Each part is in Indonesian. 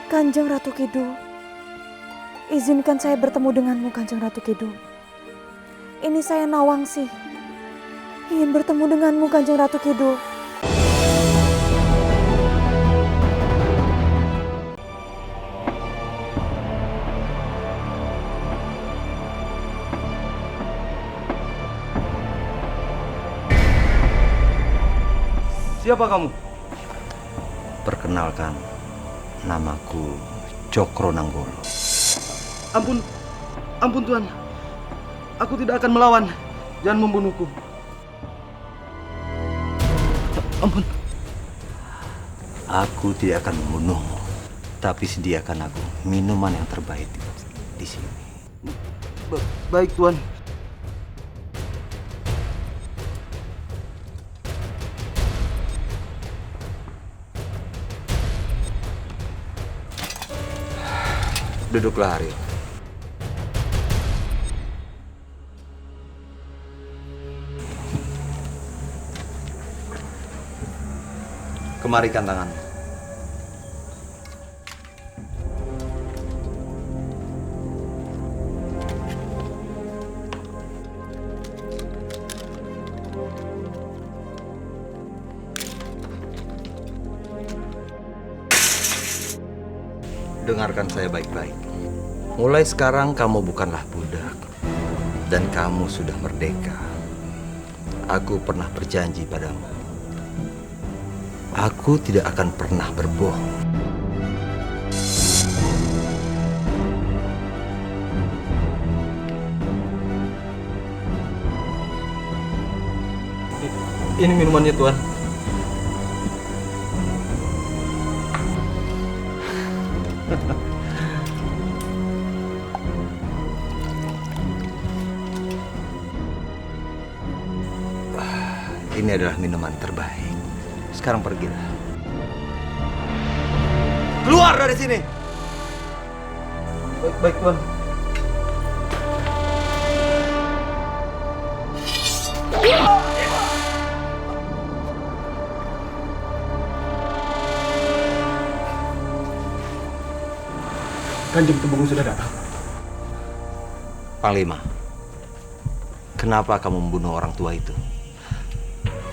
Kanjeng Ratu Kidul, izinkan saya bertemu denganmu, Kanjeng Ratu Kidul. Ini saya Nawangsi, ingin bertemu denganmu, Kanjeng Ratu Kidul. Siapa kamu? Perkenalkan, namaku Cokro Nanggolo. Ampun Tuan. Aku tidak akan melawan. Jangan membunuhku. Ampun. Aku tidak akan membunuhmu, tapi sediakan aku minuman yang terbaik di sini. Baik Tuan. Duduklah, Aryo. Kemarikan tanganmu. Dengarkan saya baik-baik. Mulai sekarang kamu bukanlah budak. Dan kamu sudah merdeka. Aku pernah berjanji padamu. Aku tidak akan pernah berbohong. Ini minumannya Tuan. Ini adalah minuman terbaik. Sekarang pergilah. Keluar dari sini! Baik Tuan. Kanjeng Temenggung sudah datang. Panglima, kenapa kamu membunuh orang tua itu?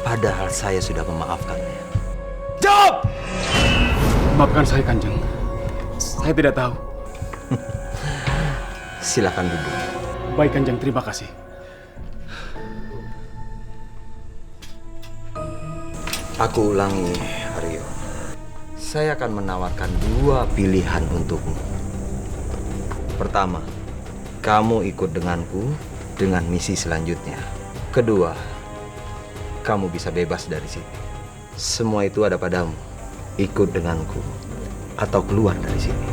Padahal saya sudah memaafkannya. Jawab! Maafkan saya, Kanjeng. Saya tidak tahu. Silakan duduk. Baik, Kanjeng. Terima kasih. Aku ulangi, Aryo. Saya akan menawarkan 2 pilihan untukmu. Pertama, kamu ikut denganku dengan misi selanjutnya. Kedua, kamu bisa bebas dari sini. Semua itu ada padamu. Ikut denganku atau keluar dari sini.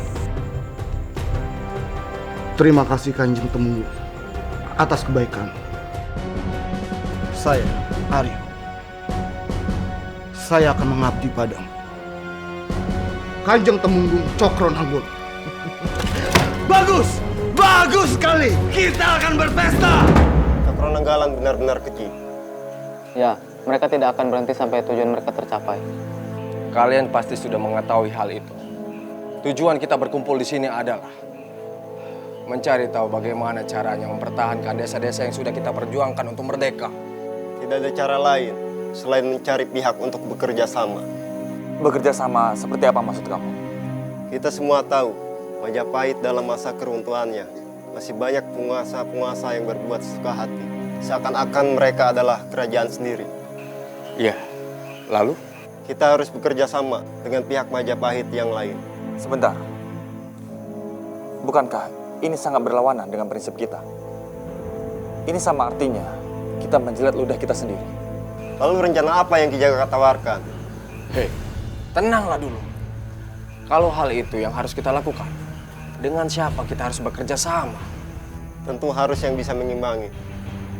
Terima kasih Kanjeng Temenggung atas kebaikan. Saya, Aryo. Saya akan mengabdi padamu. Kanjeng Temenggung Cokro Nanggolo. Bagus! Bagus sekali! Kita akan berpesta! Cokro Nanggala benar-benar keji. Ya, mereka tidak akan berhenti sampai tujuan mereka tercapai. Kalian pasti sudah mengetahui hal itu. Tujuan kita berkumpul di sini adalah mencari tahu bagaimana caranya mempertahankan desa-desa yang sudah kita perjuangkan untuk merdeka. Tidak ada cara lain selain mencari pihak untuk bekerja sama. Bekerja sama seperti apa maksud kamu? Kita semua tahu, Majapahit dalam masa keruntuhannya masih banyak penguasa-penguasa yang berbuat sesuka hati. Seakan-akan mereka adalah kerajaan sendiri. Iya, lalu? Kita harus bekerja sama dengan pihak Majapahit yang lain. Sebentar. Bukankah ini sangat berlawanan dengan prinsip kita? Ini sama artinya kita menjilat ludah kita sendiri. Lalu rencana apa yang Ki Jagaka tawarkan? Hei, tenanglah dulu. Kalau hal itu yang harus kita lakukan, dengan siapa kita harus bekerja sama? Tentu harus yang bisa mengimbangi.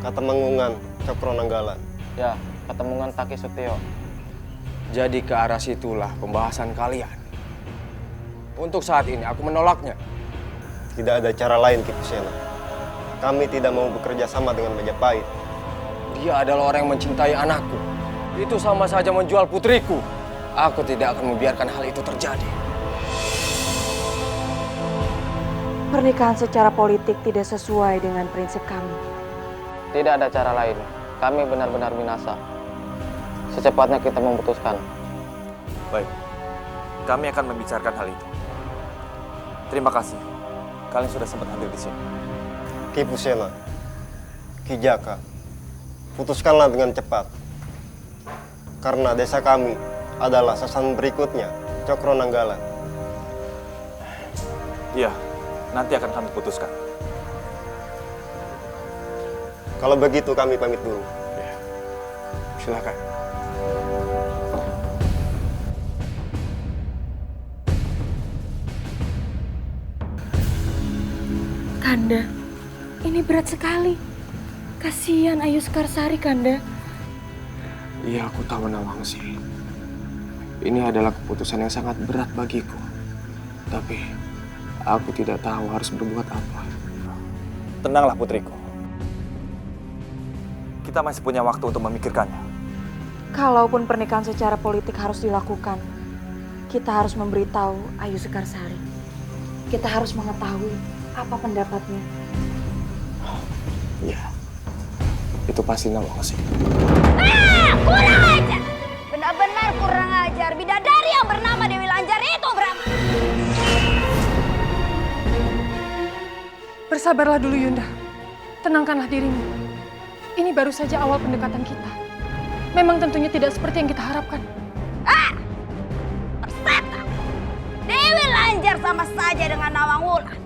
Katemenggungan Cokro Nanggala. Ya, Katemenggungan Taki Sutio. Jadi ke arah situlah pembahasan kalian. Untuk saat ini aku menolaknya. Tidak ada cara lain, Ki Pusena. Kami tidak mau bekerja sama dengan Majapahit. Dia adalah orang yang mencintai anakku. Itu sama saja menjual putriku. Aku tidak akan membiarkan hal itu terjadi. Pernikahan secara politik tidak sesuai dengan prinsip kami. Tidak ada cara lain. Kami benar-benar binasa. Secepatnya kita memutuskan. Baik, kami akan membicarakan hal itu. Terima kasih, kalian sudah sempat hadir di sini. Ki Pusena, Ki Jaka, putuskanlah dengan cepat. Karena desa kami adalah sasaran berikutnya, Cokro Nanggala. Iya, nanti akan kami putuskan. Kalau begitu kami pamit dulu. Silakan. Kanda, ini berat sekali. Kasihan Ayu Sekarsari, Kanda. Iya, aku tahu Nawangsi. Ini adalah keputusan yang sangat berat bagiku. Tapi aku tidak tahu harus berbuat apa. Tenanglah putriku. Kita masih punya waktu untuk memikirkannya. Kalaupun pernikahan secara politik harus dilakukan, kita harus memberitahu Ayu Sekarsari. Kita harus mengetahui apa pendapatnya. Iya, itu pasti Nawangsi. Kurang ajar! Benar-benar kurang ajar. Bidadari yang bernama Dewi Lanjar itu berapa? Bersabarlah dulu Yunda. Tenangkanlah dirimu. Ini baru saja awal pendekatan kita. Memang tentunya tidak seperti yang kita harapkan. Persetan! Dewi Lanjar sama saja dengan Nawang Wulan.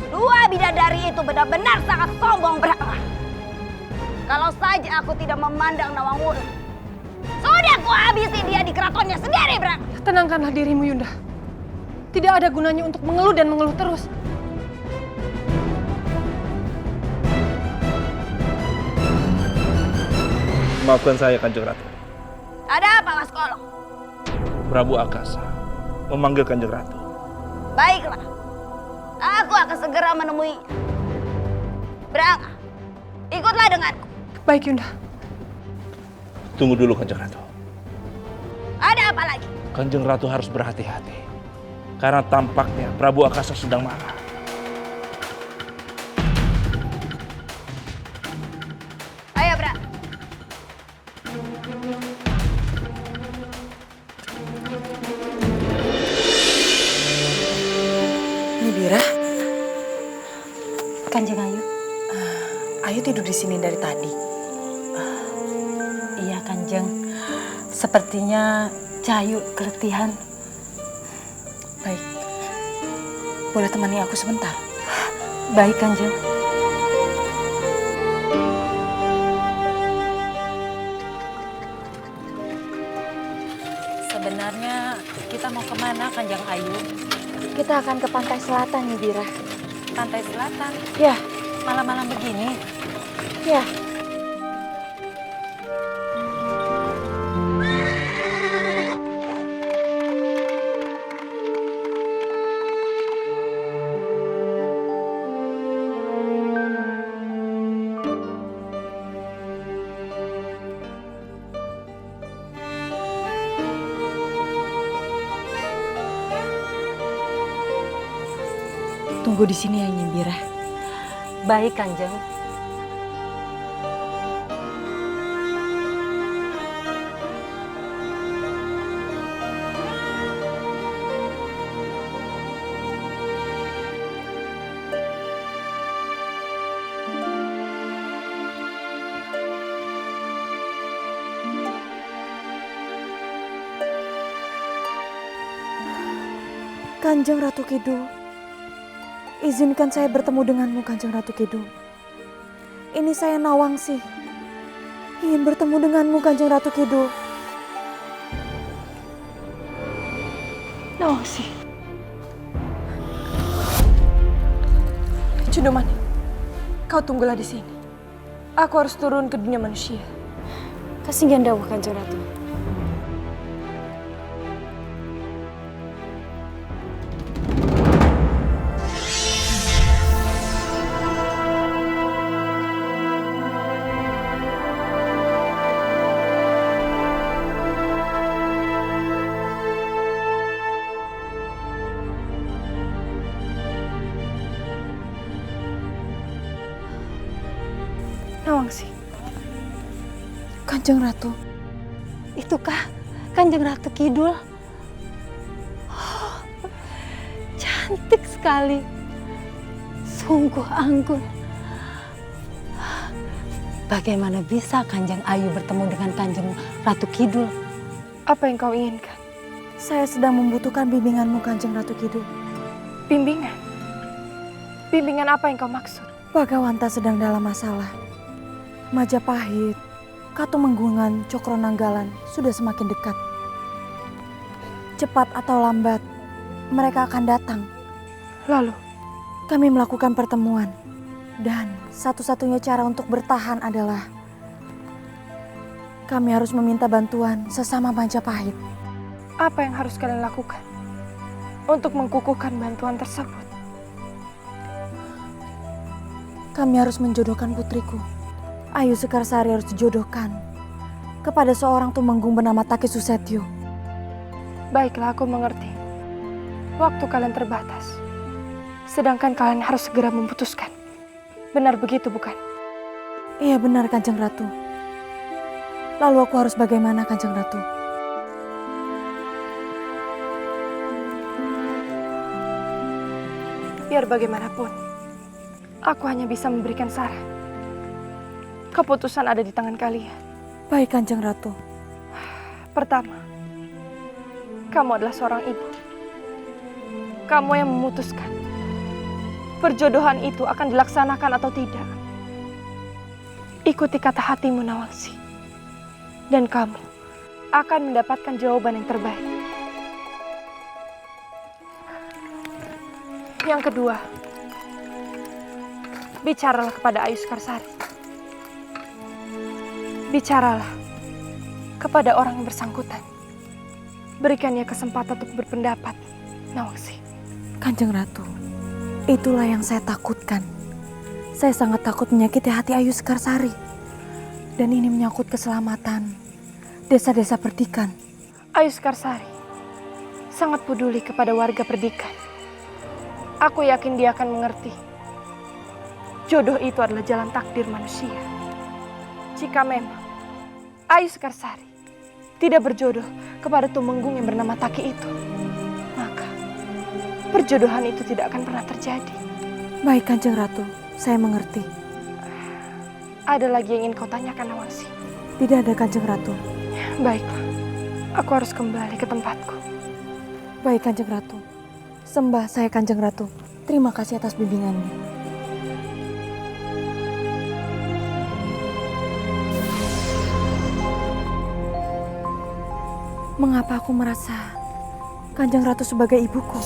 Dua bidadari itu benar-benar sangat sombong berapa? Kalau saja aku tidak memandang Nawang Wulan, sudah aku habisi dia di keratonnya sendiri, Brak. Tenangkanlah dirimu, Yunda. Tidak ada gunanya untuk mengeluh dan mengeluh terus. Maafkan saya, Kanjeng Ratu. Ada apa, Mas Kolong? Prabu Akasa memanggil Kanjeng Ratu. Baiklah, aku akan segera menemuinya. Branga, ikutlah denganku. Baik, Yunda. Tunggu dulu, Kanjeng Ratu. Ada apa lagi? Kanjeng Ratu harus berhati-hati. Karena tampaknya Prabu Akasa sedang marah. Ayo, Branga. Nibira, Kanjeng Ayu. Ayu tidur di sini dari tadi. Iya Kanjeng, sepertinya Cahayu keletihan. Baik, boleh temani aku sebentar? Baik Kanjeng. Sebenarnya kita mau kemana Kanjeng Ayu? Kita akan ke pantai selatan, Nibira. Pantai selatan? Ya. Malam-malam begini? Ya. Tunggu di sini ya, Nibira. Baik Kanjeng. Kanjeng Ratu Kidul, izinkan saya bertemu denganmu, Kanjeng Ratu Kidul. Ini saya Nawangsi, ingin bertemu denganmu, Kanjeng Ratu Kidul. Nawangsi. Cundoman, kau tunggulah di sini. Aku harus turun ke dunia manusia. Kasinggihan dawuh, Kanjeng Ratu. Nawangsi. Kanjeng Ratu. Itukah Kanjeng Ratu Kidul? Oh, cantik sekali. Sungguh anggun. Bagaimana bisa Kanjeng Ayu bertemu dengan Kanjeng Ratu Kidul? Apa yang kau inginkan? Saya sedang membutuhkan bimbinganmu, Kanjeng Ratu Kidul. Bimbingan? Bimbingan apa yang kau maksud? Bagawanta sedang dalam masalah. Majapahit, Katumenggungan, Cokronanggalan sudah semakin dekat. Cepat atau lambat, mereka akan datang. Lalu? Kami melakukan pertemuan. Dan satu-satunya cara untuk bertahan adalah kami harus meminta bantuan sesama Majapahit. Apa yang harus kalian lakukan untuk mengkukuhkan bantuan tersebut? Kami harus menjodohkan putriku. Ayu Sekarsari harus dijodohkan kepada seorang tumenggung bernama Taki Susetyo. Baiklah, aku mengerti. Waktu kalian terbatas. Sedangkan kalian harus segera memutuskan. Benar begitu, bukan? Iya benar, Kanjeng Ratu. Lalu aku harus bagaimana, Kanjeng Ratu? Biar bagaimanapun, aku hanya bisa memberikan saran. Keputusan ada di tangan kalian. Baik, Kanjeng Ratu. Pertama, kamu adalah seorang ibu. Kamu yang memutuskan perjodohan itu akan dilaksanakan atau tidak. Ikuti kata hatimu, Nawangsi. Dan kamu akan mendapatkan jawaban yang terbaik. Yang kedua, bicaralah kepada Ayu Sekarsari. Bicaralah kepada orang yang bersangkutan. Berikannya kesempatan untuk berpendapat, Nawangsi. Kanjeng Ratu, itulah yang saya takutkan. Saya sangat takut menyakiti hati Ayu Sekarsari. Dan ini menyangkut keselamatan desa-desa Perdikan. Ayu Sekarsari sangat peduli kepada warga Perdikan. Aku yakin dia akan mengerti. Jodoh itu adalah jalan takdir manusia. Jika memang Ayu Sekarsari tidak berjodoh kepada tumenggung yang bernama Taki itu, maka perjodohan itu tidak akan pernah terjadi. Baik, Kanjeng Ratu, saya mengerti. Ada lagi yang ingin kau tanyakan, Nawangsi? Tidak ada, Kanjeng Ratu. Baiklah, aku harus kembali ke tempatku. Baik, Kanjeng Ratu. Sembah saya, Kanjeng Ratu. Terima kasih atas bimbingannya. Mengapa aku merasa Kanjeng Ratu sebagai ibuku?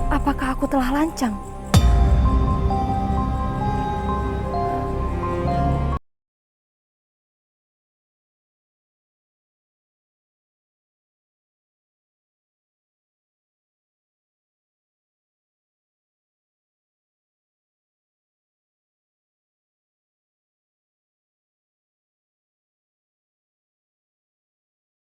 Apakah aku telah lancang?